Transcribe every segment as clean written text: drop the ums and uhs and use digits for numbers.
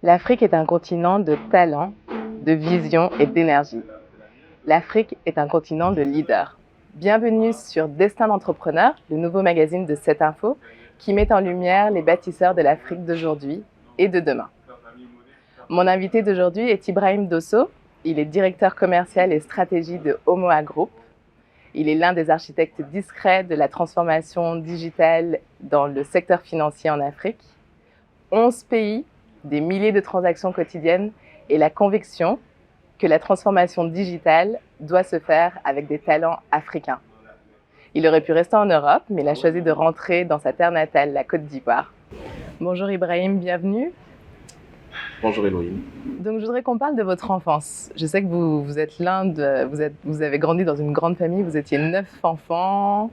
L'Afrique est un continent de talent, de vision et d'énergie. L'Afrique est un continent de leaders. Bienvenue sur Destin d'entrepreneur, le nouveau magazine de 7info qui met en lumière les bâtisseurs de l'Afrique d'aujourd'hui et de demain. Mon invité d'aujourd'hui est Ibrahim Dosso. Il est directeur commercial et stratégie de Omoa Group. Il est l'un des architectes discrets de la transformation digitale dans le secteur financier en Afrique. 11 pays, des milliers de transactions quotidiennes et la conviction que la transformation digitale doit se faire avec des talents africains. Il aurait pu rester en Europe, mais il a choisi de rentrer dans sa terre natale, la Côte d'Ivoire. Bonjour Ibrahim, bienvenue. Bonjour Elohim. Donc je voudrais qu'on parle de votre enfance. Je sais que vous êtes vous avez grandi dans une grande famille, vous étiez 9 enfants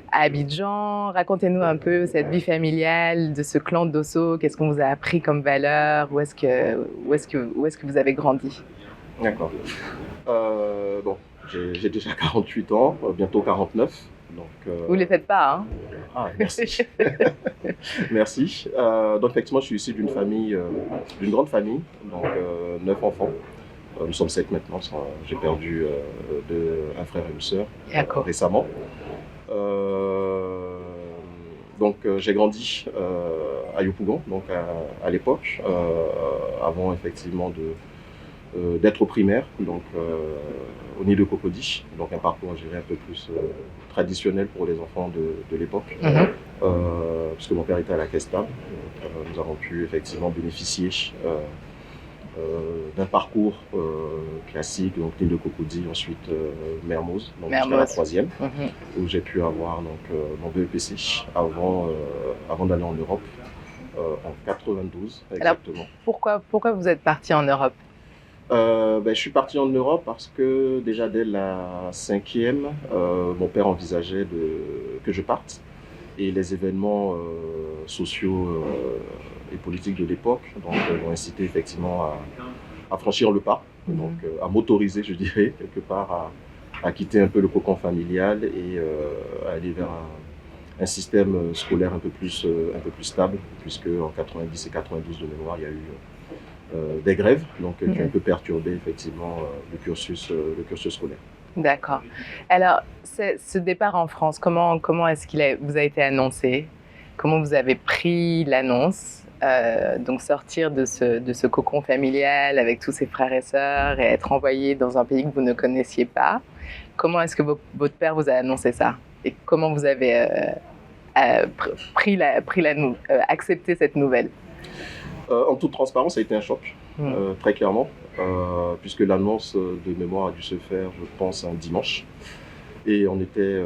à Abidjan. Racontez-nous un peu cette vie familiale de ce clan Dosso. Qu'est-ce qu'on vous a appris comme valeur? Où est-ce que vous avez grandi? D'accord. Bon, j'ai déjà 48 ans, bientôt 49. Donc, Vous ne les faites pas, hein? Ah, merci. Merci. Donc effectivement, je suis issu d'une famille, d'une grande famille, donc 9 enfants. Nous sommes 7 maintenant. J'ai perdu un frère et une sœur récemment. Donc j'ai grandi à Yopougon, donc à l'époque, avant effectivement d'être au primaire, donc au nid de Cocody, donc un parcours, je dirais, un peu plus traditionnel pour les enfants de l'époque, puisque mon père était à la caisse stable. Nous avons pu effectivement bénéficier d'un parcours classique, donc nid de Cocody, ensuite Mermoz, donc jusqu'à la 3e, où j'ai pu avoir donc, mon BEPC avant d'aller en Europe en 92 exactement. Alors, pourquoi vous êtes parti en Europe? Je suis parti en Europe parce que déjà dès la 5e, mon père envisageait que je parte, et les événements sociaux et politiques de l'époque m'ont incité effectivement à franchir le pas, donc à m'autoriser, je dirais, quelque part à quitter un peu le cocon familial et à aller vers un système scolaire un peu plus stable, puisque en 90 et 92 de mémoire, il y a eu des grèves, donc qui ont un peu perturbé effectivement le cursus scolaire. D'accord. Alors, ce départ en France, comment est-ce qu'il vous a été annoncé? Comment vous avez pris l'annonce? Donc sortir de ce cocon familial avec tous ses frères et sœurs et être envoyé dans un pays que vous ne connaissiez pas. Comment est-ce que votre père vous a annoncé ça? Et comment vous avez accepté cette nouvelle? En toute transparence, ça a été un choc, très clairement, puisque l'annonce de mémoire a dû se faire, je pense, un dimanche. Et on était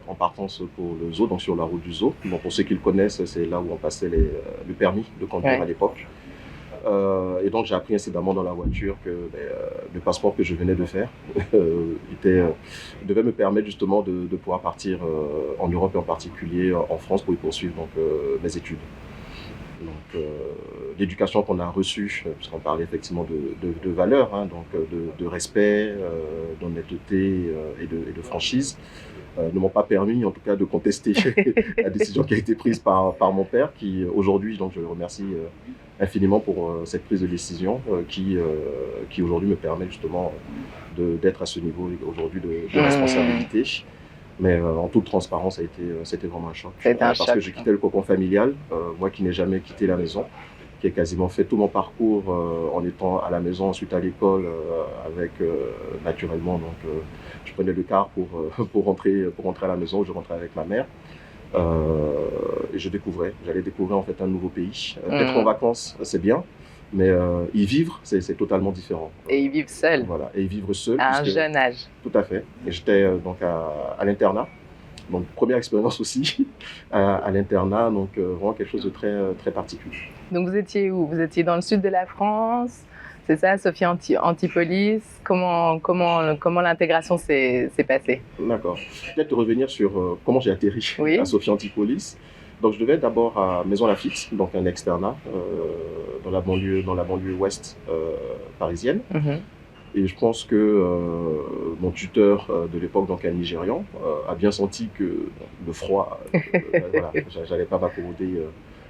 en partance pour le zoo, donc sur la route du zoo. Donc pour ceux qui le connaissent, c'est là où on passait le permis de conduire à l'époque. Et donc j'ai appris incidemment dans la voiture que le passeport que je venais de faire devait me permettre justement de pouvoir partir en Europe et en particulier en France pour y poursuivre donc, mes études. Donc l'éducation qu'on a reçue, puisqu'on parlait effectivement de valeurs, hein, donc de respect, d'honnêteté et de franchise, ne m'ont pas permis en tout cas de contester la décision qui a été prise par mon père, qui aujourd'hui, donc je le remercie infiniment pour cette prise de décision qui aujourd'hui me permet justement d'être à ce niveau aujourd'hui de responsabilité. Mais en toute transparence, c'était vraiment un choc. Parce que j'ai quitté le cocon familial, moi qui n'ai jamais quitté la maison, qui ai quasiment fait tout mon parcours en étant à la maison, ensuite à l'école, avec naturellement, donc je prenais le car pour rentrer à la maison, où je rentrais avec ma mère. Et j'allais découvrir en fait un nouveau pays. Être en vacances, c'est bien, mais y vivre, c'est totalement différent. Et y vivre seul. Voilà, et y vivre seul. À un jeune âge. Tout à fait. Et j'étais donc à l'internat. Donc première expérience aussi à l'internat, donc vraiment quelque chose de très, très particulier. Donc vous étiez où? Vous étiez dans le sud de la France, c'est ça, Sophie Antipolis? Comment l'intégration s'est passée? D'accord. Peut-être revenir sur comment j'ai atterri à Sophie Antipolis. Donc je devais être d'abord à Maison Lafitte, donc un externat dans la banlieue ouest parisienne. Et je pense que mon tuteur de l'époque, donc un Nigérian, a bien senti que le froid, voilà, j'allais pas m'accommoder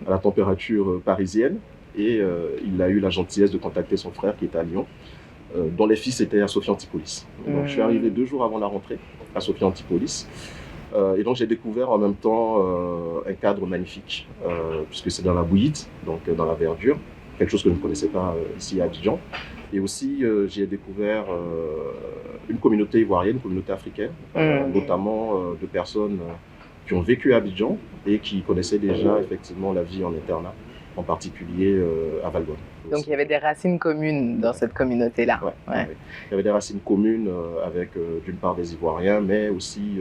à la température parisienne. et il a eu la gentillesse de contacter son frère qui était à Lyon, dont les fils étaient à Sophia Antipolis. Donc je suis arrivé 2 jours avant la rentrée à Sophia Antipolis. Et donc j'ai découvert en même temps un cadre magnifique, puisque c'est dans la bouillite, donc dans la verdure, quelque chose que je ne connaissais pas ici à Abidjan. Et aussi j'ai découvert une communauté ivoirienne, une communauté africaine, notamment de personnes qui ont vécu à Abidjan et qui connaissaient déjà effectivement la vie en internat, en particulier à Valbonne. Donc il y avait des racines communes dans cette communauté-là. Ouais. Il y avait des racines communes avec d'une part des Ivoiriens, mais aussi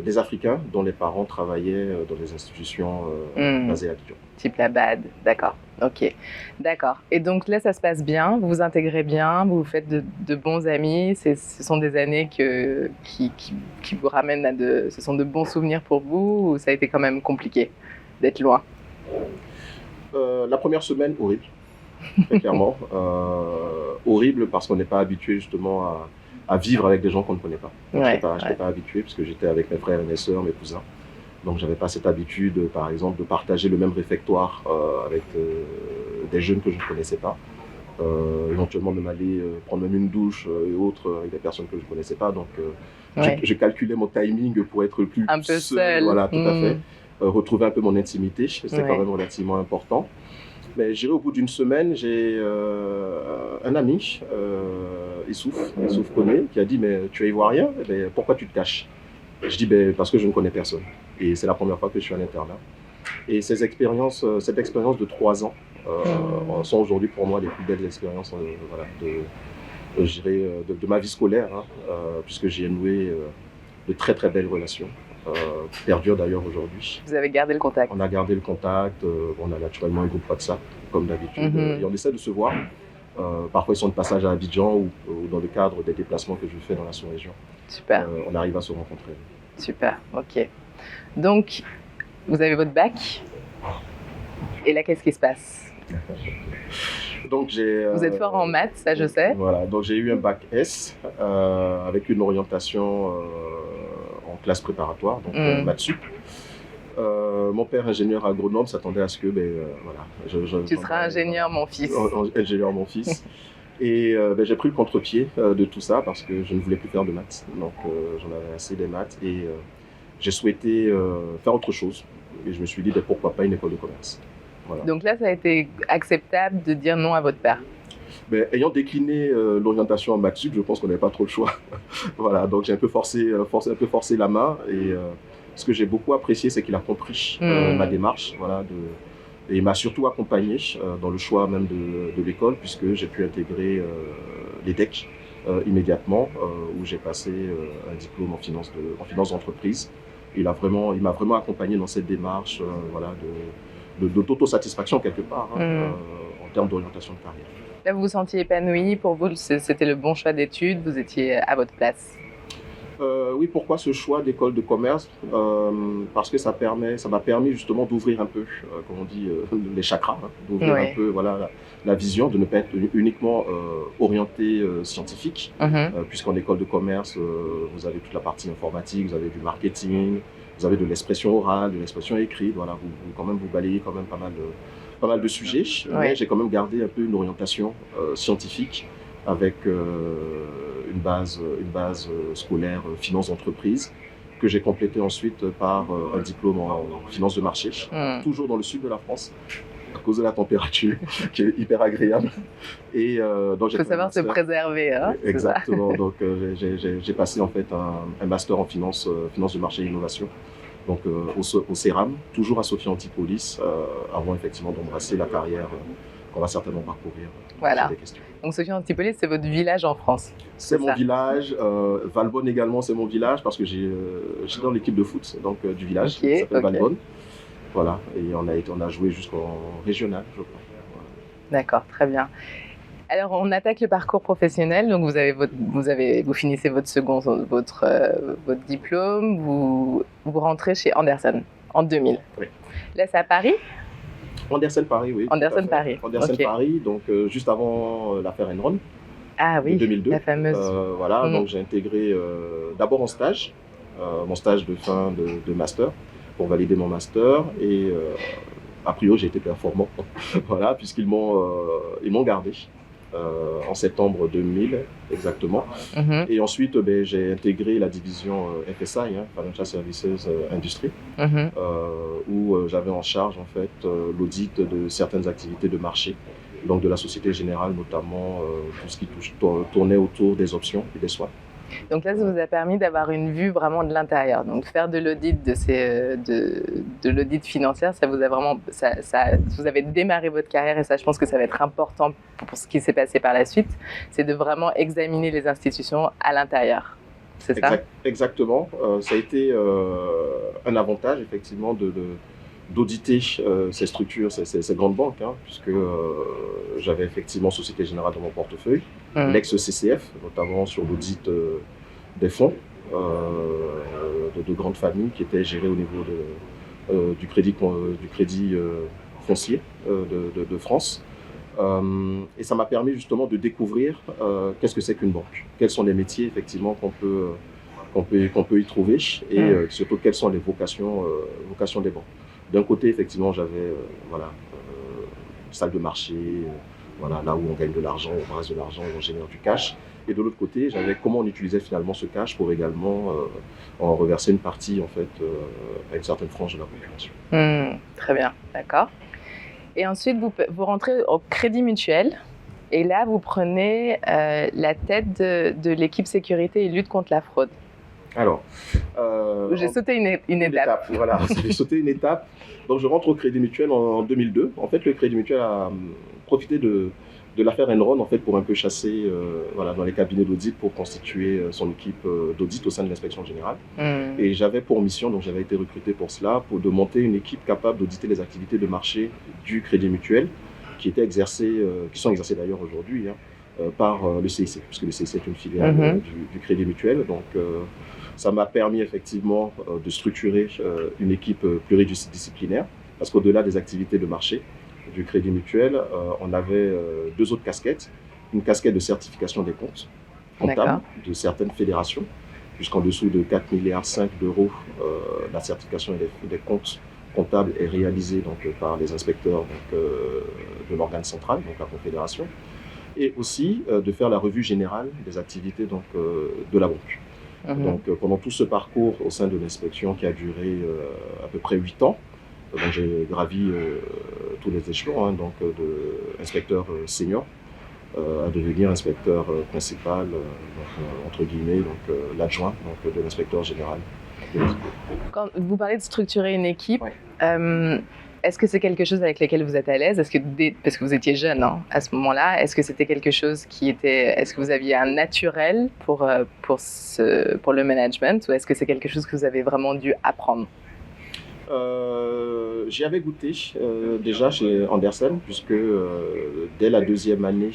des Africains dont les parents travaillaient dans des institutions basées à Abidjan. Type la BAD, d'accord. Ok, d'accord. Et donc là, ça se passe bien, vous vous intégrez bien, vous faites de bons amis. Ce sont des années qui vous ramènent à ce sont de bons souvenirs pour vous, ou ça a été quand même compliqué d'être loin? La première semaine, horrible, très clairement. Horrible parce qu'on n'est pas habitué justement à vivre avec des gens qu'on ne connaît pas. Je n'étais pas habitué parce que j'étais avec mes frères et mes sœurs, mes cousins. Donc j'avais pas cette habitude, par exemple, de partager le même réfectoire avec des jeunes que je ne connaissais pas. Éventuellement même aller prendre même une douche et autres avec des personnes que je ne connaissais pas. Donc je calculais mon timing pour être plus un peu seul. Voilà, tout à fait. Retrouver un peu mon intimité, c'était quand même relativement important. Mais j'irai au bout d'une semaine, j'ai un ami, Issouf Koné, qui a dit « Mais tu es ivoirien, mais pourquoi tu te caches ?» Je dis « Parce que je ne connais personne. » Et c'est la première fois que je suis en internat. Et cette expérience de 3 ans sont aujourd'hui pour moi les plus belles expériences de ma vie scolaire, puisque j'ai noué de très très belles relations. Qui perdure d'ailleurs aujourd'hui. Vous avez gardé le contact? On a gardé le contact, on a naturellement un groupe WhatsApp, comme d'habitude, et on essaie de se voir. Parfois ils sont de passage à Abidjan ou dans le cadre des déplacements que je fais dans la sous-région. Super. On arrive à se rencontrer. Super, ok. Donc, vous avez votre bac, et là qu'est-ce qui se passe? Donc, vous êtes fort en maths, ça je sais. Voilà, donc j'ai eu un bac S avec une orientation en classe préparatoire, donc maths sup. Mon père, ingénieur agronome, s'attendait à ce que, tu seras ingénieur, mon fils. Ingénieur, mon fils. Et j'ai pris le contre-pied de tout ça parce que je ne voulais plus faire de maths. Donc j'en avais assez des maths et j'ai souhaité faire autre chose. Et je me suis dit, pourquoi pas une école de commerce. Voilà. Donc là, ça a été acceptable de dire non à votre père? Ayant décliné l'orientation en maths sup, je pense qu'on n'avait pas trop le choix. Voilà, donc j'ai un peu forcé la main. Et ce que j'ai beaucoup apprécié, c'est qu'il a compris ma démarche. Voilà, et il m'a surtout accompagné dans le choix même de l'école, puisque j'ai pu intégrer l'EDEC immédiatement, où j'ai passé un diplôme en finance d'entreprise. Il m'a vraiment accompagné dans cette démarche d'autosatisfaction quelque part, en termes d'orientation de carrière. Là, vous vous sentiez épanoui, pour vous, c'était le bon choix d'études, vous étiez à votre place? Oui, pourquoi ce choix d'école de commerce? Parce que ça m'a permis justement d'ouvrir un peu, comme on dit, les chakras, d'ouvrir un peu la vision, de ne pas être uniquement orienté scientifique, puisqu'en école de commerce, vous avez toute la partie informatique, vous avez du marketing, vous avez de l'expression orale, de l'expression écrite, voilà, vous balayez quand même pas mal de sujets, mais j'ai quand même gardé un peu une orientation scientifique avec une base scolaire finance d'entreprise que j'ai complété ensuite par un diplôme en finance de marché, toujours dans le sud de la France, à cause de la température qui est hyper agréable. Et donc, il faut savoir se préserver. Hein, exactement, donc j'ai passé en fait un master en finance de marché et innovation. Donc au CERAM, toujours à Sophia Antipolis, avant effectivement d'embrasser la carrière qu'on va certainement parcourir. Voilà. Des questions. Donc Sophia Antipolis, c'est votre village en France? C'est mon village. Valbonne également, c'est mon village parce que j'ai dans l'équipe de foot donc, du village, qui s'appelle Valbonne. Voilà, et on a joué jusqu'en régional, je crois. Voilà. D'accord, très bien. Alors, on attaque le parcours professionnel. Donc, vous finissez votre diplôme, vous rentrez chez Andersen en 2000. Oui. Là, c'est à Paris? Andersen Paris, oui. Andersen Paris. Andersen Paris, donc juste avant l'affaire Enron. Ah oui, de 2002. La fameuse. Voilà, donc j'ai intégré d'abord en stage, mon stage de fin de master, pour valider mon master. Et a priori, j'ai été performant, voilà, ils m'ont gardé en septembre 2000 exactement. Et ensuite, j'ai intégré la division FSI, Financial Services Industry, où j'avais en charge en fait l'audit de certaines activités de marché, donc de la Société Générale notamment, tout ce qui tournait autour des options et des swaps. Donc là, ça vous a permis d'avoir une vue vraiment de l'intérieur. Donc faire de l'audit de l'audit financier, ça vous a vraiment, vous avez démarré votre carrière et ça, je pense que ça va être important pour ce qui s'est passé par la suite, c'est de vraiment examiner les institutions à l'intérieur. C'est ça? Exactement. Ça a été un avantage effectivement d'auditer ces structures, ces grandes banques, puisque j'avais effectivement Société Générale dans mon portefeuille, l'ex-CCF, notamment sur l'audit des fonds de grandes familles qui étaient gérés au niveau du crédit foncier de France. Et ça m'a permis justement de découvrir qu'est-ce que c'est qu'une banque, quels sont les métiers effectivement qu'on peut y trouver et surtout quelles sont les vocations des banques. D'un côté, effectivement, j'avais salle de marché, là où on gagne de l'argent, on brasse de l'argent, on génère du cash. Et de l'autre côté, j'avais comment on utilisait finalement ce cash pour également en reverser une partie en fait à une certaine frange de la population. Très bien, d'accord. Et ensuite, vous rentrez au Crédit Mutuel. Et là, vous prenez la tête de l'équipe sécurité et lutte contre la fraude. Alors, j'ai sauté une étape. Voilà, j'ai sauté une étape. Donc, je rentre au Crédit Mutuel en 2002. En fait, le Crédit Mutuel a profité de l'affaire Enron en fait, pour un peu chasser dans les cabinets d'audit pour constituer son équipe d'audit au sein de l'inspection générale. Et j'avais pour mission, donc j'avais été recruté pour cela, de monter une équipe capable d'auditer les activités de marché du Crédit Mutuel qui sont exercées d'ailleurs aujourd'hui par le CIC, puisque le CIC est une filiale du Crédit Mutuel. Donc, ça m'a permis effectivement de structurer une équipe pluridisciplinaire, parce qu'au-delà des activités de marché du Crédit Mutuel, on avait deux autres casquettes. Une casquette de certification des comptes comptables de certaines fédérations, jusqu'en dessous de 4,5 milliards d'euros, la certification des comptes comptables est réalisée donc, par les inspecteurs de l'organe central, donc la Confédération, et aussi de faire la revue générale des activités donc, de la banque. Donc, pendant tout ce parcours au sein de l'inspection qui a duré à peu près 8 ans, donc j'ai gravi tous les échelons, donc de inspecteur senior à devenir inspecteur principal, entre guillemets, donc l'adjoint de l'inspecteur général. Quand vous parlez de structurer une équipe, est-ce que c'est quelque chose avec lequel vous êtes à l'aise? Parce que vous étiez jeune à ce moment-là, est-ce que c'était quelque chose est-ce que vous aviez un naturel pour le management, ou est-ce que c'est quelque chose que vous avez vraiment dû apprendre? J'y avais goûté déjà chez Andersen, puisque dès la deuxième année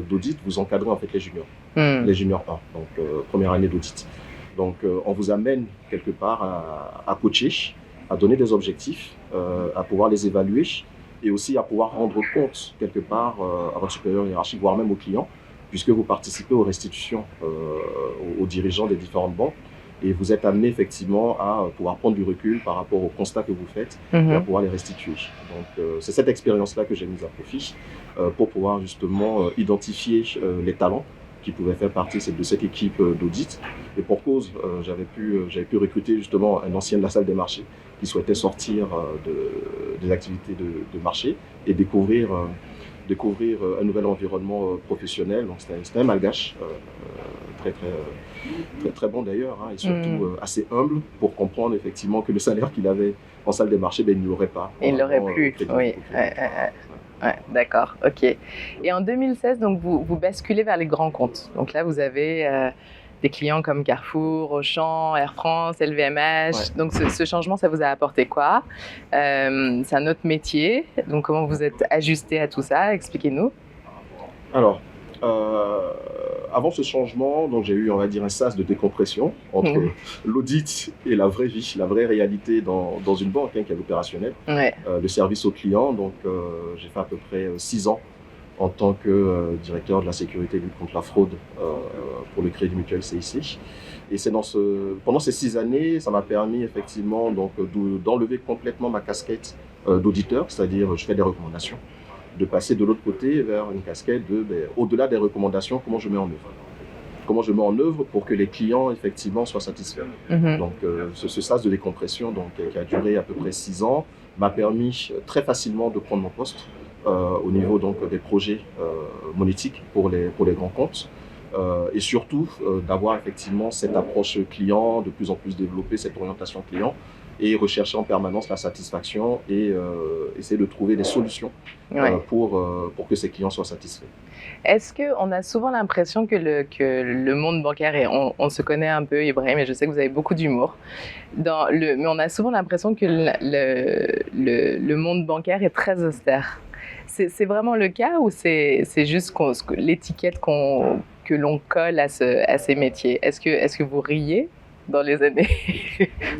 d'audit, vous encadrez en fait les juniors, les juniors 1, donc première année d'audit. Donc on vous amène quelque part à coacher, à donner des objectifs, à pouvoir les évaluer et aussi à pouvoir rendre compte quelque part à votre supérieur hiérarchique, voire même aux clients, puisque vous participez aux restitutions aux dirigeants des différentes banques. Et vous êtes amené effectivement à pouvoir prendre du recul par rapport aux constats que vous faites et à pouvoir les restituer. Donc c'est cette expérience-là que j'ai mise à profit pour pouvoir justement identifier les talents qui pouvaient faire partie de cette équipe d'audit. Et pour cause, j'avais pu recruter justement un ancien de la salle des marchés qui souhaitait sortir des activités de marché et découvrir un nouvel environnement professionnel. Donc c'était un malgache très bon d'ailleurs, et surtout assez humble pour comprendre effectivement que le salaire qu'il avait en salle des marchés, il ne l'aurait pas. Il ne l'aurait plus, oui. Ouais, d'accord, ok. Et en 2016, donc vous basculez vers les grands comptes. Donc là, vous avez des clients comme Carrefour, Auchan, Air France, LVMH. Ouais. Donc ce changement, ça vous a apporté quoi? C'est un autre métier. Donc comment vous êtes ajusté à tout ça? Expliquez-nous. Alors, avant ce changement, donc j'ai eu, on va dire, un sas de décompression entre l'audit et la vraie vie, la vraie réalité dans une banque qui est l'opérationnel, le service aux clients. Donc, j'ai fait à peu près 6 ans en tant que directeur de la sécurité et lutte contre la fraude pour le Crédit Mutuel CIC. Et c'est pendant ces 6 années, ça m'a permis effectivement donc, d'enlever complètement ma casquette d'auditeur, c'est-à-dire je fais des recommandations, de passer de l'autre côté vers une casquette de, au-delà des recommandations, comment je mets en œuvre. Comment je mets en œuvre pour que les clients, effectivement, soient satisfaits. Donc, ce sas de décompression, donc, qui a duré à peu près 6 ans, m'a permis très facilement de prendre mon poste au niveau donc, des projets monétiques pour les grands comptes. Et surtout d'avoir effectivement cette approche client de plus en plus développée, cette orientation client, et rechercher en permanence la satisfaction et essayer de trouver des solutions pour que ces clients soient satisfaits. Est-ce qu'on a souvent l'impression que le monde bancaire, et on se connaît un peu, Ibrahim, et je sais que vous avez beaucoup d'humour, mais on a souvent l'impression que le monde bancaire est très austère. C'est vraiment le cas ou c'est juste l'étiquette que l'on colle à ces métiers? Est-ce que vous riez dans les années,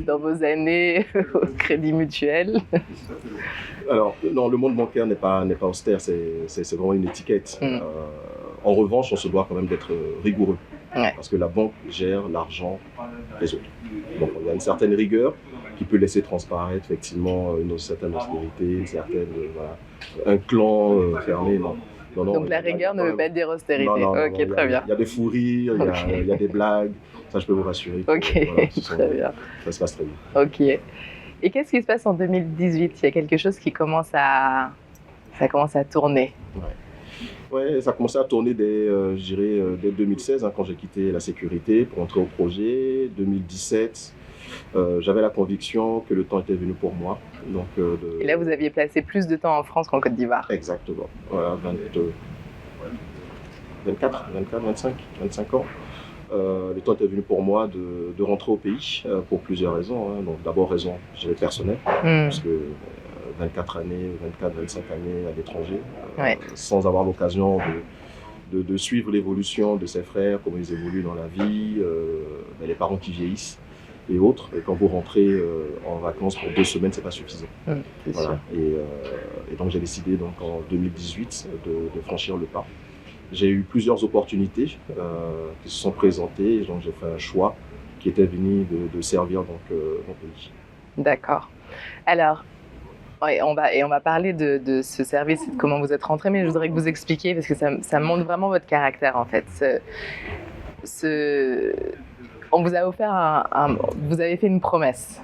dans vos années au Crédit Mutuel? Alors, non, le monde bancaire n'est pas austère, c'est vraiment une étiquette. En revanche, on se doit quand même d'être rigoureux, parce que la banque gère l'argent des autres. Donc, il y a une certaine rigueur qui peut laisser transparaître effectivement une certaine austérité, une certaine, un clan fermé. Non. Donc la rigueur ne veut pas dire austérité. Non, ok, très bien. Il y a des fous rires, il y a des blagues, ça je peux vous rassurer. Ok, très bien. Ça se passe très bien. Ok. Et qu'est-ce qui se passe en 2018? Il y a quelque chose qui commence à tourner. Ouais, ça a commencé à tourner dès 2016, quand j'ai quitté la sécurité pour entrer au projet. 2017, j'avais la conviction que le temps était venu pour moi. Donc, Et là, vous aviez placé plus de temps en France qu'en Côte d'Ivoire. Exactement. Voilà, 25 ans. Le temps était venu pour moi de rentrer au pays pour plusieurs raisons. Donc, d'abord, raison personnelle, parce que 24 années, 25 années à l'étranger, sans avoir l'occasion de suivre l'évolution de ses frères, comment ils évoluent dans la vie, les parents qui vieillissent et autres. Et quand vous rentrez en vacances pour 2 semaines, c'est pas suffisant. Voilà. Et donc j'ai décidé donc, en 2018 de franchir le pas. J'ai eu plusieurs opportunités qui se sont présentées, donc j'ai fait un choix qui était venu de servir donc, mon pays. D'accord. Alors, on va parler de ce service et de comment vous êtes rentré, mais je voudrais que vous expliquiez, parce que ça montre vraiment votre caractère en fait. On vous a offert vous avez fait une promesse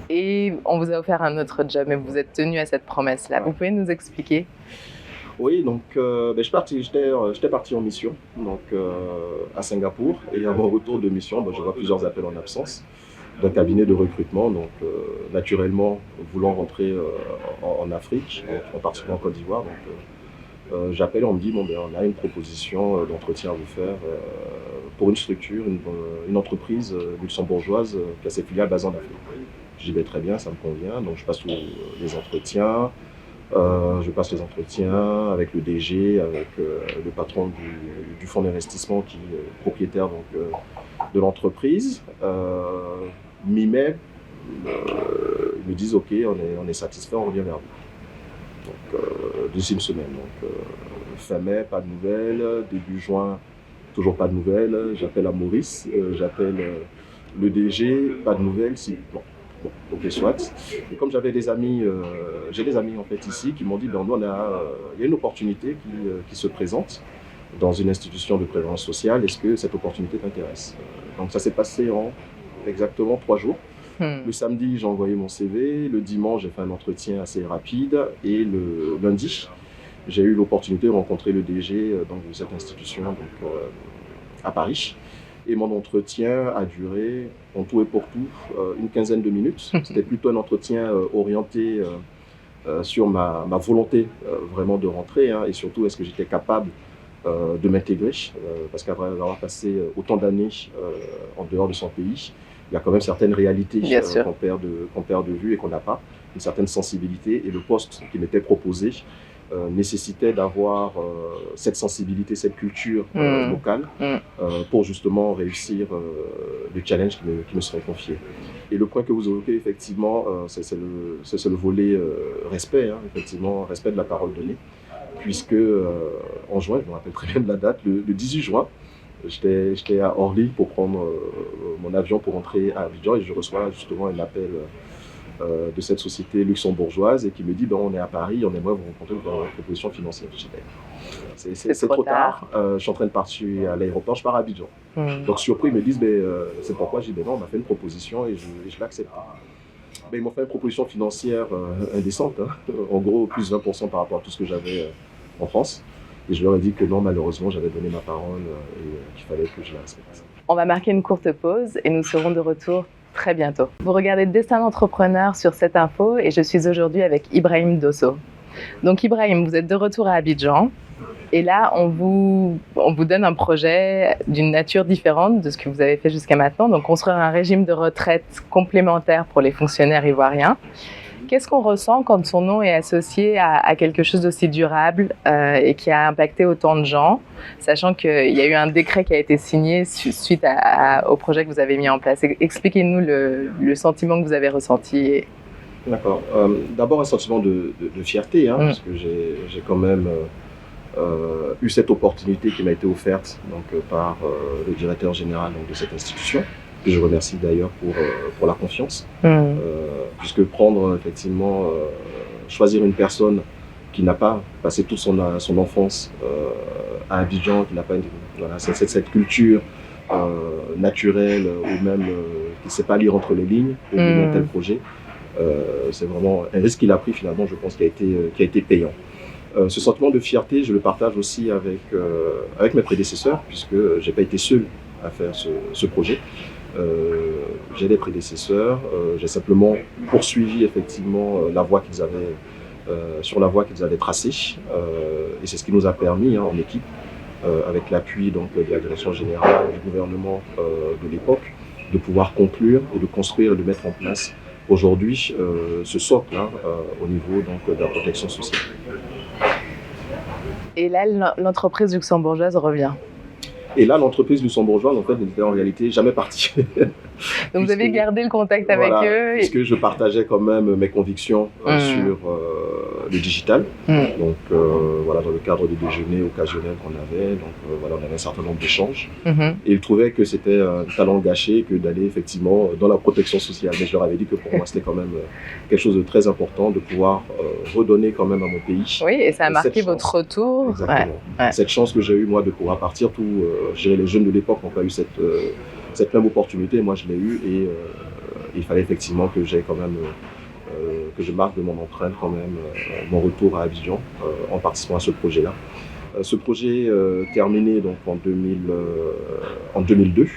et on vous a offert un autre job, mais vous êtes tenu à cette promesse-là. Vous pouvez nous expliquer? Oui, donc j'étais parti en mission donc, à Singapour, et à mon retour de mission, je vois plusieurs appels en absence d'un cabinet de recrutement, donc naturellement voulant rentrer en Afrique, en particulier en Côte d'Ivoire. Donc j'appelle, on me dit on a une proposition d'entretien à vous faire pour une structure, une entreprise luxembourgeoise qui a ses filiales basées en Afrique. Je dis très bien, ça me convient, donc je passe les entretiens. Je passe les entretiens avec le DG, avec le patron du fonds d'investissement qui est propriétaire donc, de l'entreprise. Mi-mai, ils me disent OK, on est satisfait, on revient vers vous. Donc, d'ici une semaine. Donc, fin mai, pas de nouvelles. Début juin, toujours pas de nouvelles. J'appelle à Maurice, j'appelle le DG, pas de nouvelles. Bon, ok, soit. Et comme j'avais des amis, j'ai des amis en fait ici qui m'ont dit, nous il y a une opportunité qui se présente dans une institution de prévoyance sociale. Est-ce que cette opportunité t'intéresse? Donc ça s'est passé en exactement 3 jours. Le samedi, j'ai envoyé mon CV. Le dimanche, j'ai fait un entretien assez rapide. Et le lundi, j'ai eu l'opportunité de rencontrer le DG donc, de cette institution donc, à Paris. Et mon entretien a duré, en tout et pour tout, une quinzaine de minutes. C'était plutôt un entretien orienté sur ma volonté vraiment de rentrer, et surtout est-ce que j'étais capable de m'intégrer, parce qu'après avoir passé autant d'années en dehors de son pays, il y a quand même certaines réalités qu'on perd de vue et qu'on n'a pas, une certaine sensibilité, et le poste qui m'était proposé nécessitait d'avoir cette sensibilité, cette culture locale pour justement réussir le challenge qui me serait confié. Et le point que vous évoquez, effectivement, c'est le volet respect, effectivement, respect de la parole donnée, puisque en juin, je me rappelle très bien de la date, le 18 juin, j'étais à Orly pour prendre mon avion pour rentrer à Abidjan, et je reçois justement un appel de cette société luxembourgeoise et qui me dit on est à Paris, on aimerait vous rencontrer pour une proposition financière. Je dis c'est trop tard. Je suis en train de partir à l'aéroport, je pars à Abidjan. Donc surpris, ils me disent c'est pourquoi. Je dis non, on m'a fait une proposition et je l'accepte. Ils m'ont fait une proposition financière indécente, hein. En gros plus 20% par rapport à tout ce que j'avais en France. Et je leur ai dit que non, malheureusement, j'avais donné ma parole et qu'il fallait que je la respecte. On va marquer une courte pause et nous serons de retour très bientôt. Vous regardez Destin d'entrepreneur sur cette info et je suis aujourd'hui avec Ibrahim Dosso. Donc Ibrahim, vous êtes de retour à Abidjan et là on vous donne un projet d'une nature différente de ce que vous avez fait jusqu'à maintenant, donc construire un régime de retraite complémentaire pour les fonctionnaires ivoiriens. Qu'est-ce qu'on ressent quand son nom est associé à quelque chose d'aussi durable et qui a impacté autant de gens, sachant qu'il y a eu un décret qui a été signé suite au projet que vous avez mis en place. Expliquez-nous le sentiment que vous avez ressenti. D'accord. D'abord un sentiment de fierté, hein, parce que j'ai quand même eu cette opportunité qui m'a été offerte par le directeur général de cette institution. Que je remercie d'ailleurs pour la confiance, puisque prendre effectivement, choisir une personne qui n'a pas passé toute son enfance à Abidjan, qui n'a pas cette culture naturelle ou même qui ne sait pas lire entre les lignes pour mener un tel projet, c'est vraiment un risque qu'il a pris finalement, je pense, qui a été payant. Ce sentiment de fierté, je le partage aussi avec mes prédécesseurs, puisque je n'ai pas été seul à faire ce projet. J'ai des prédécesseurs, j'ai simplement poursuivi effectivement la voie qu'ils avaient tracée, et c'est ce qui nous a permis en équipe, avec l'appui de la direction générale du gouvernement de l'époque, de pouvoir conclure et de construire et de mettre en place aujourd'hui ce socle au niveau de la protection sociale. Et là, l'entreprise luxembourgeoise revient. Et là, l'entreprise luxembourgeoise, en fait, n'était en réalité jamais partie. Donc, vous avez gardé le contact avec eux. Puisque je partageais quand même mes convictions sur le digital. Donc, dans le cadre des déjeuners occasionnels qu'on avait, on avait un certain nombre d'échanges. Et ils trouvaient que c'était un talent gâché que d'aller effectivement dans la protection sociale. Mais je leur avais dit que pour moi, c'était quand même quelque chose de très important de pouvoir redonner quand même à mon pays. Oui, et ça a marqué votre retour. Exactement. Ouais. Cette chance que j'ai eue, moi, de pouvoir partir, les jeunes de l'époque n'ont pas eu cette même opportunité. Moi, je l'ai eue et il fallait effectivement que j'ai quand même que je marque de mon empreinte quand même mon retour à Abidjan en participant à ce projet-là. Ce projet terminé donc en 2002.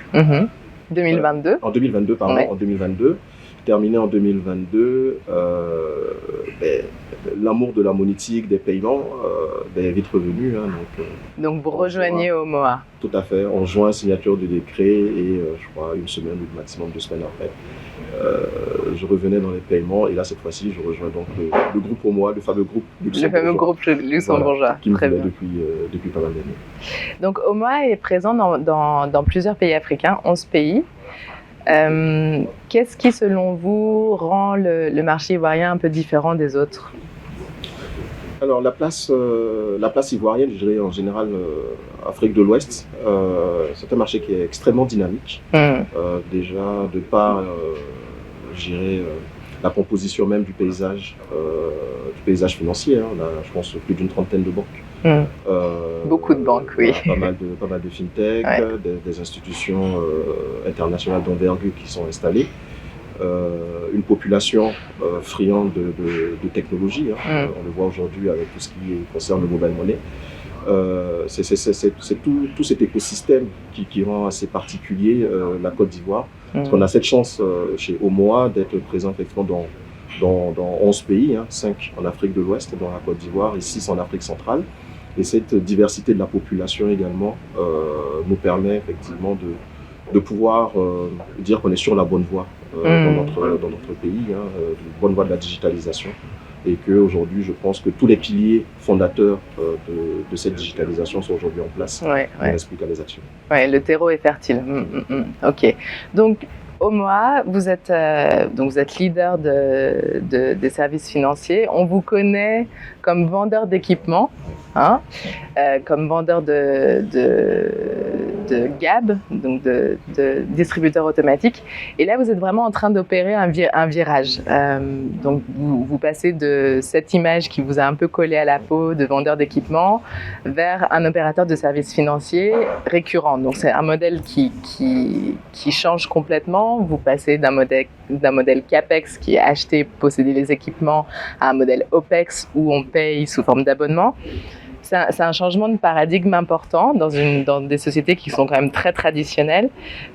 2022. En 2022, pardon, en 2022. Terminé en 2022, l'amour de la monétique, des paiements est vite revenu. Donc vous rejoignez Omoa. Tout à fait, on joint signature de décret et je crois une semaine ou maximum 2 semaines après, je revenais dans les paiements et là cette fois-ci je rejoins donc le groupe Omoa, le fameux groupe luxembourgeois. Le fameux groupe luxembourgeois. Voilà, qui me voulait depuis pas mal d'années. Donc Omoa est présent dans plusieurs pays africains, 11 pays. Qu'est-ce qui, selon vous, rend le marché ivoirien un peu différent des autres? Alors, la place ivoirienne, je dirais en général Afrique de l'Ouest, c'est un marché qui est extrêmement dynamique. Déjà, de par, je dirais, la composition même du paysage financier. On a, je pense, plus d'une trentaine de banques. Beaucoup de banques, oui. Pas mal de fintech, des institutions internationales d'envergure qui sont installées. Une population friande de technologie. On le voit aujourd'hui avec tout ce qui concerne le mobile money. C'est tout cet écosystème qui rend assez particulier la Côte d'Ivoire. Parce qu'on a cette chance chez Omoa d'être présent effectivement dans 11 pays, 5 en Afrique de l'Ouest, dans la Côte d'Ivoire et 6 en Afrique centrale. Et cette diversité de la population également nous permet effectivement de pouvoir dire qu'on est sur la bonne voie dans notre pays, une bonne voie de la digitalisation. Et qu'aujourd'hui, je pense que tous les piliers fondateurs de cette digitalisation sont aujourd'hui en place. Il ne reste plus qu'à les actionner. Ouais, le terreau est fertile. Ok. Donc, Omoa, vous êtes leader des services financiers. On vous connaît comme vendeur d'équipements, comme vendeur de GAB, donc de distributeur automatique. Et là, vous êtes vraiment en train d'opérer un virage. Donc, vous passez de cette image qui vous a un peu collé à la peau de vendeur d'équipement vers un opérateur de services financiers récurrent. Donc, c'est un modèle qui change complètement. Vous passez d'un modèle CAPEX qui est acheter, posséder les équipements à un modèle OPEX où on paye sous forme d'abonnement. C'est un changement de paradigme important dans des sociétés qui sont quand même très traditionnelles.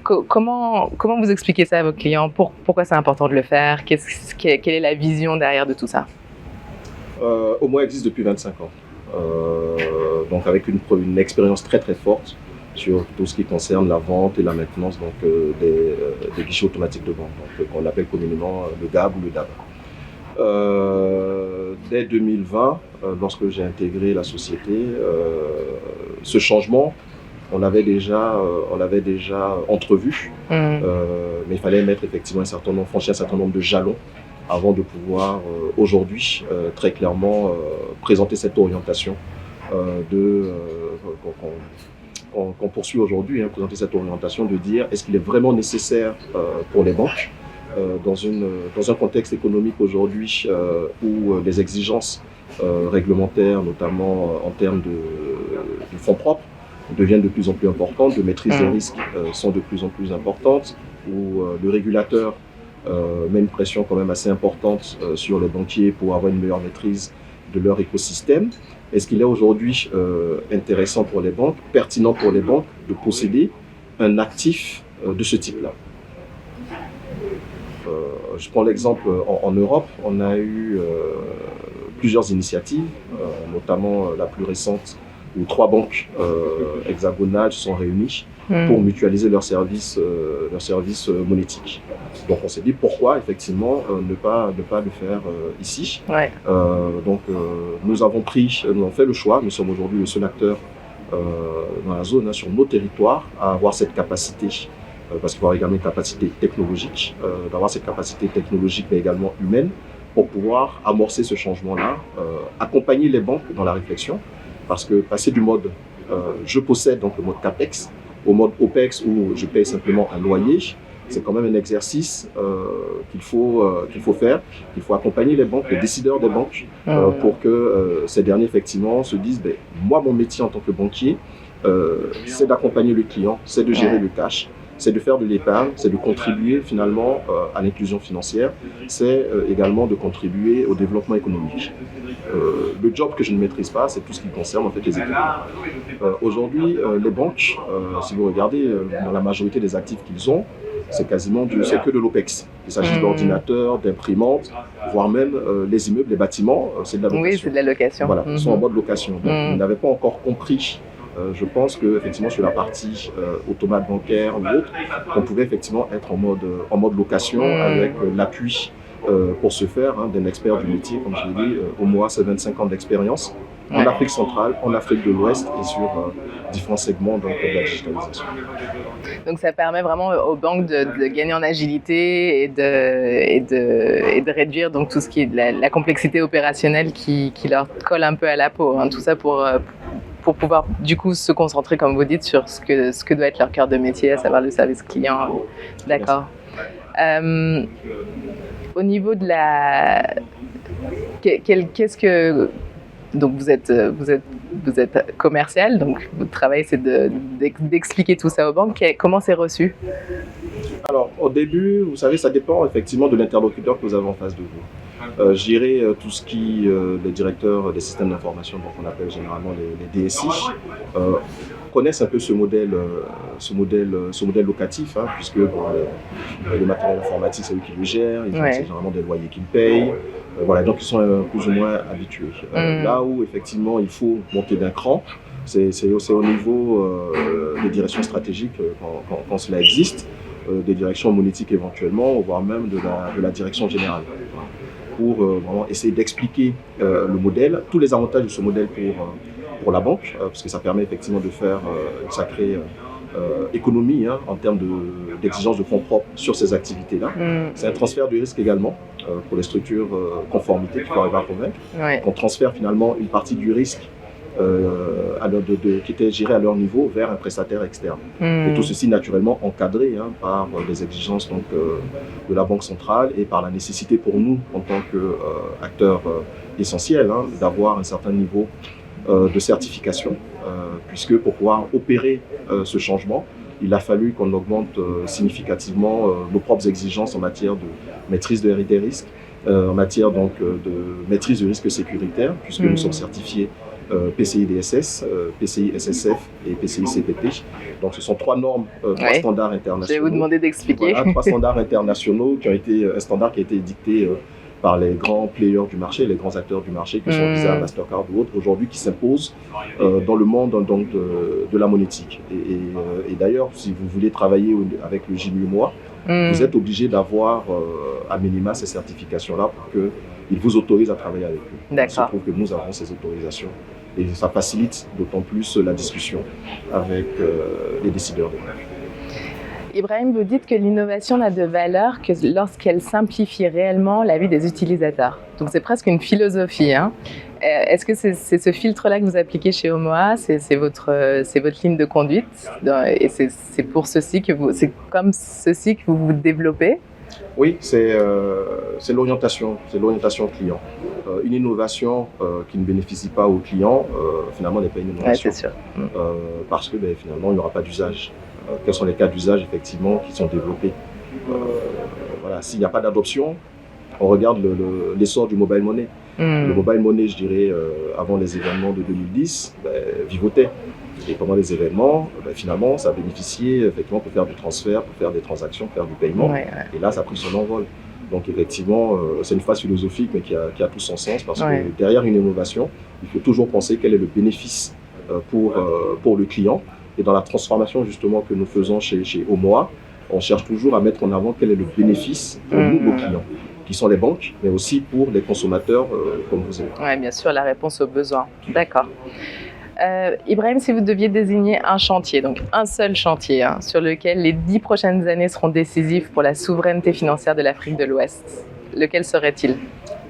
Comment vous expliquez ça à vos clients? Pourquoi c'est important de le faire? Quelle est la vision derrière de tout ça? Omoa existe depuis 25 ans. Donc avec une expérience très très forte sur tout ce qui concerne la vente et la maintenance des guichets automatiques de vente, qu'on appelle communément le GAB ou le DAB. Dès 2020, lorsque j'ai intégré la société, ce changement, on l'avait déjà entrevu, mais il fallait mettre effectivement franchir un certain nombre de jalons avant de pouvoir aujourd'hui très clairement présenter cette orientation qu'on poursuit aujourd'hui, présenter cette orientation de dire est-ce qu'il est vraiment nécessaire pour les banques dans un contexte économique aujourd'hui où les exigences réglementaires, notamment en termes de fonds propres, deviennent de plus en plus importantes, de maîtrise des risques sont de plus en plus importantes, où le régulateur met une pression quand même assez importante sur les banquiers pour avoir une meilleure maîtrise de leur écosystème. Est-ce qu'il est aujourd'hui intéressant pour les banques, pertinent pour les banques de posséder un actif de ce type-là? Je prends l'exemple en Europe, on a eu plusieurs initiatives, notamment la plus récente où 3 banques hexagonales se sont réunies pour mutualiser leurs services monétiques. Donc on s'est dit pourquoi effectivement ne pas le faire ici. Ouais. Nous avons fait le choix, nous sommes aujourd'hui le seul acteur dans la zone, sur nos territoires, à avoir cette capacité. Parce qu'il faut avoir également une capacité technologique, d'avoir cette capacité technologique mais également humaine pour pouvoir amorcer ce changement-là, accompagner les banques dans la réflexion, parce que passer du mode je possède, donc le mode CAPEX, au mode OPEX où je paye simplement un loyer, c'est quand même un exercice qu'il faut faire, qu'il faut accompagner les banques, les décideurs des banques, pour que ces derniers effectivement se disent moi mon métier en tant que banquier, c'est d'accompagner le client, c'est de gérer le cash, c'est de faire de l'épargne, c'est de contribuer finalement à l'inclusion financière, c'est également de contribuer au développement économique. Le job que je ne maîtrise pas, c'est tout ce qui concerne en fait les équipements. Aujourd'hui, les banques, si vous regardez dans la majorité des actifs qu'ils ont, c'est que de l'OPEX. Il s'agit d'ordinateurs, d'imprimantes, voire même les immeubles, les bâtiments, c'est de la location. Oui, c'est de la location. Voilà, ils sont en mode location. Donc, ils n'avaient pas encore compris. Je pense qu'effectivement sur la partie automate bancaire ou autre, on pouvait effectivement être en mode location avec l'appui pour ce faire d'un expert du métier, comme je l'ai dit, Omoa, c'est 25 ans d'expérience en Afrique centrale, en Afrique de l'Ouest et sur différents segments de la digitalisation. Donc ça permet vraiment aux banques de gagner en agilité et de réduire donc tout ce qui est la complexité opérationnelle qui leur colle un peu à la peau. Tout ça pour pouvoir du coup se concentrer, comme vous dites, sur ce que doit être leur cœur de métier, à savoir le service client. D'accord. Au niveau de qu'est-ce que... Donc vous êtes commercial, donc votre travail c'est d'expliquer tout ça aux banques. Comment c'est reçu? Alors au début, vous savez, ça dépend effectivement de l'interlocuteur que vous avez en face de vous. Je dirais tout ce qui les directeurs des systèmes d'information, donc on appelle généralement les DSI, connaissent un peu ce modèle locatif, puisque le matériel informatique c'est eux qui le gèrent, c'est généralement des loyers qu'ils payent, donc ils sont plus ou moins habitués. Là où effectivement il faut monter d'un cran, c'est au niveau des directions stratégiques quand cela existe, des directions monétiques éventuellement, voire même de la direction générale, pour vraiment essayer d'expliquer le modèle, tous les avantages de ce modèle pour la banque, parce que ça permet effectivement de faire une sacrée économie en termes d'exigence de fonds propres sur ces activités-là. C'est un transfert de risque également pour les structures conformité qu'il faut arriver à convaincre. On transfère finalement une partie du risque qui étaient gérés à leur niveau vers un prestataire externe. Et tout ceci naturellement encadré par les exigences donc, de la Banque centrale et par la nécessité pour nous, en tant qu'acteurs essentiels, d'avoir un certain niveau de certification, puisque pour pouvoir opérer ce changement, il a fallu qu'on augmente significativement nos propres exigences en matière de maîtrise de des risques, en matière donc, de maîtrise de risque sécuritaire, puisque nous sommes certifiés PCI DSS, PCI SSF et PCI CPP. Donc ce sont 3 normes, 3 standards internationaux. Je vais vous demander d'expliquer. Voilà, 3 standards internationaux qui ont été, un standard qui a été édicté par les grands players du marché, les grands acteurs du marché, que sont Visa, Mastercard ou autres, aujourd'hui qui s'imposent dans le monde donc, de la monétique. Et d'ailleurs, si vous voulez travailler avec le JMUMOA, vous êtes obligé d'avoir à minima ces certifications-là pour qu'ils vous autorisent à travailler avec eux. Il se trouve que nous avons ces autorisations et ça facilite d'autant plus la discussion avec les décideurs. Ibrahim, vous dites que l'innovation n'a de valeur que lorsqu'elle simplifie réellement la vie des utilisateurs. Donc c'est presque une philosophie. Est-ce que c'est ce filtre-là que vous appliquez chez Omoa? C'est votre ligne de conduite et c'est pour ceci c'est comme ceci que vous vous développez? Oui, c'est l'orientation client. Une innovation qui ne bénéficie pas aux clients, finalement, n'est pas une innovation. Ouais, c'est sûr. Parce que finalement, il n'y aura pas d'usage. Quels sont les cas d'usage, effectivement, qui sont développés? Voilà, s'il n'y a pas d'adoption, on regarde l'essor du mobile money. Le mobile money, je dirais, avant les événements de 2010, vivotait. Et pendant les événements, finalement, ça a bénéficié effectivement pour faire du transfert, pour faire des transactions, pour faire du paiement. Et là, ça a pris son envol. Donc effectivement, c'est une phase philosophique, mais qui a tout son sens, parce que derrière une innovation, il faut toujours penser quel est le bénéfice pour le client. Et dans la transformation justement que nous faisons chez Omoa, on cherche toujours à mettre en avant quel est le bénéfice pour nous, nos clients, qui sont les banques, mais aussi pour les consommateurs comme vous êtes. Oui, bien sûr, la réponse aux besoins. D'accord. Ibrahim, si vous deviez désigner un chantier, donc un seul chantier, sur lequel les 10 prochaines années seront décisives pour la souveraineté financière de l'Afrique de l'Ouest, lequel serait-il?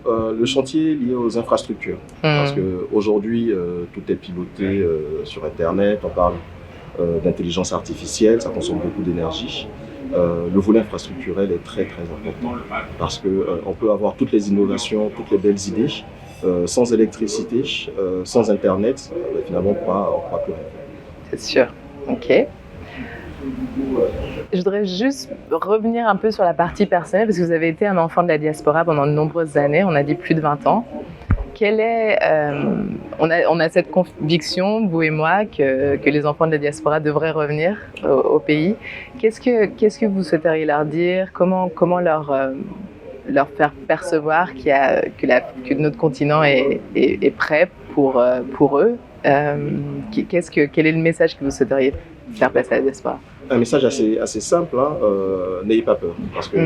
Le chantier lié aux infrastructures. Parce qu'aujourd'hui, tout est piloté sur Internet, on parle d'intelligence artificielle, ça consomme beaucoup d'énergie. Le volet infrastructurel est très très important parce qu'on peut avoir toutes les innovations, toutes les belles idées, sans électricité, sans Internet, finalement on ne pourra plus rien. C'est sûr, ok. Je voudrais juste revenir un peu sur la partie personnelle parce que vous avez été un enfant de la diaspora pendant de nombreuses années, on a dit plus de 20 ans. On a cette conviction, vous et moi, que les enfants de la diaspora devraient revenir au pays. Qu'est-ce que vous souhaiteriez leur dire? Comment leur faire percevoir que notre continent est prêt pour eux? Quel est le message que vous souhaiteriez faire passer à la diaspora? Un message assez simple, n'ayez pas peur, parce que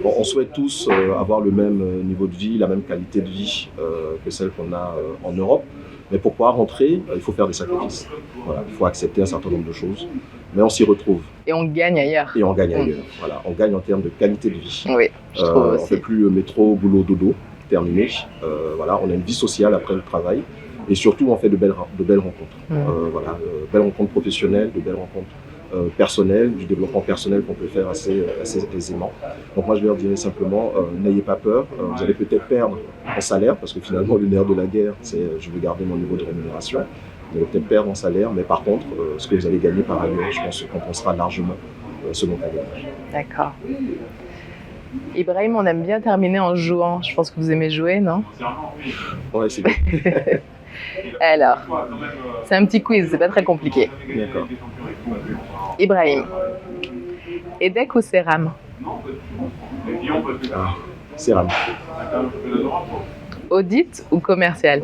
on souhaite tous avoir le même niveau de vie, la même qualité de vie que celle qu'on a en Europe, mais pour pouvoir rentrer, il faut faire des sacrifices. Voilà, il faut accepter un certain nombre de choses, mais on s'y retrouve. Et on gagne ailleurs. Et on gagne ailleurs. Voilà, on gagne en termes de qualité de vie. Oui, je trouve aussi. On ne fait plus métro, boulot, dodo, terminé. Voilà, on a une vie sociale après le travail. Et surtout, on fait de belles rencontres. Voilà, belles rencontres professionnelles, de belles rencontres personnelles, du développement personnel qu'on peut faire assez aisément. Donc moi, je leur dirais simplement, n'ayez pas peur. Vous allez peut-être perdre en salaire, parce que finalement, le nerf de la guerre, c'est je veux garder mon niveau de rémunération. Vous allez peut-être perdre en salaire, mais par contre, ce que vous allez gagner par ailleurs, je pense qu'on compensera largement ce manque à gagner. D'accord. Ibrahim, on aime bien terminer en jouant. Je pense que vous aimez jouer, non? Oui, c'est bien. Alors, c'est un petit quiz, c'est pas très compliqué. D'accord. Ibrahim, EDHEC ou CERAM? CERAM. Audit ou commercial?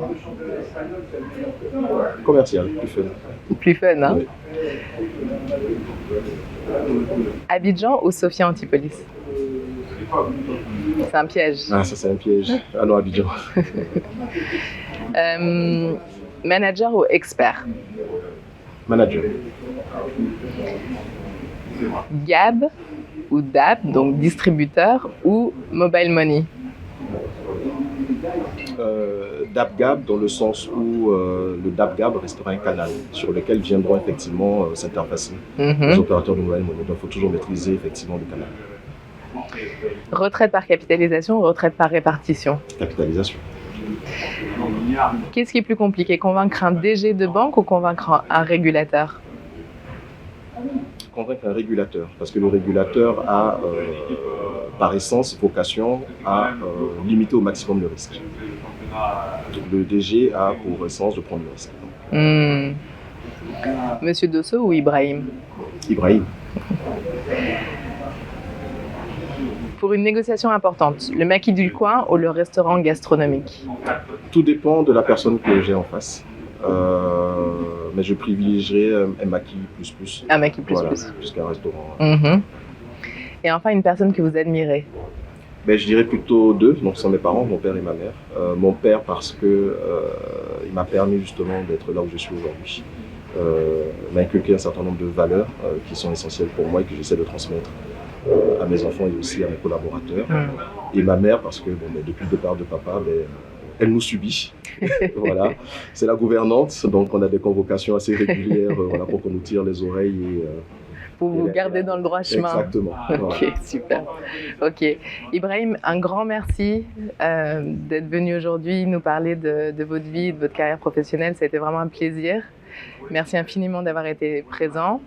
Commercial, plus fun. Plus fun, hein? Oui. Abidjan ou Sophia Antipolis? C'est un piège. Ah, ça c'est un piège. Ah non, Abidjan. Manager ou expert? Manager. Gab ou DAP, donc distributeur, ou Mobile Money? DAB-GAB dans le sens où le DAB-GAB restera un canal sur lequel viendront effectivement s'interfacer les opérateurs de nouvelles monnaies. Donc il faut toujours maîtriser effectivement le canal. Retraite par capitalisation ou retraite par répartition? Capitalisation. Qu'est-ce qui est plus compliqué, convaincre un DG de banque ou convaincre un régulateur? Convaincre un régulateur, parce que le régulateur a, par essence, vocation à limiter au maximum le risque. Le DG a pour essence de prendre le risque. Monsieur Dosso ou Ibrahim? Ibrahim. Pour une négociation importante, le maquis du coin ou le restaurant gastronomique? Tout dépend de la personne que j'ai en face. Mais je privilégierais un maquis plus. Un maquis plus. Voilà, plus qu'un restaurant. Et enfin, une personne que vous admirez? Ben, je dirais plutôt deux, donc ce sont mes parents, mon père et ma mère. Mon père parce que il m'a permis justement d'être là où je suis aujourd'hui. M'a inculqué un certain nombre de valeurs qui sont essentielles pour moi et que j'essaie de transmettre à mes enfants et aussi à mes collaborateurs. Et ma mère parce que depuis le départ de papa, elle nous subit. Voilà. C'est la gouvernante, donc on a des convocations assez régulières voilà, pour qu'on nous tire les oreilles. Pour vous garder dans le droit chemin. Exactement. Ok, voilà. super. Ok. Ibrahim, un grand merci d'être venu aujourd'hui nous parler de votre vie, de votre carrière professionnelle. Ça a été vraiment un plaisir. Merci infiniment d'avoir été présent.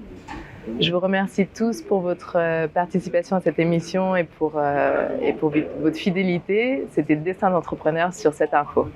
Je vous remercie tous pour votre participation à cette émission et pour votre fidélité. C'était Destin d'entrepreneur sur 7info.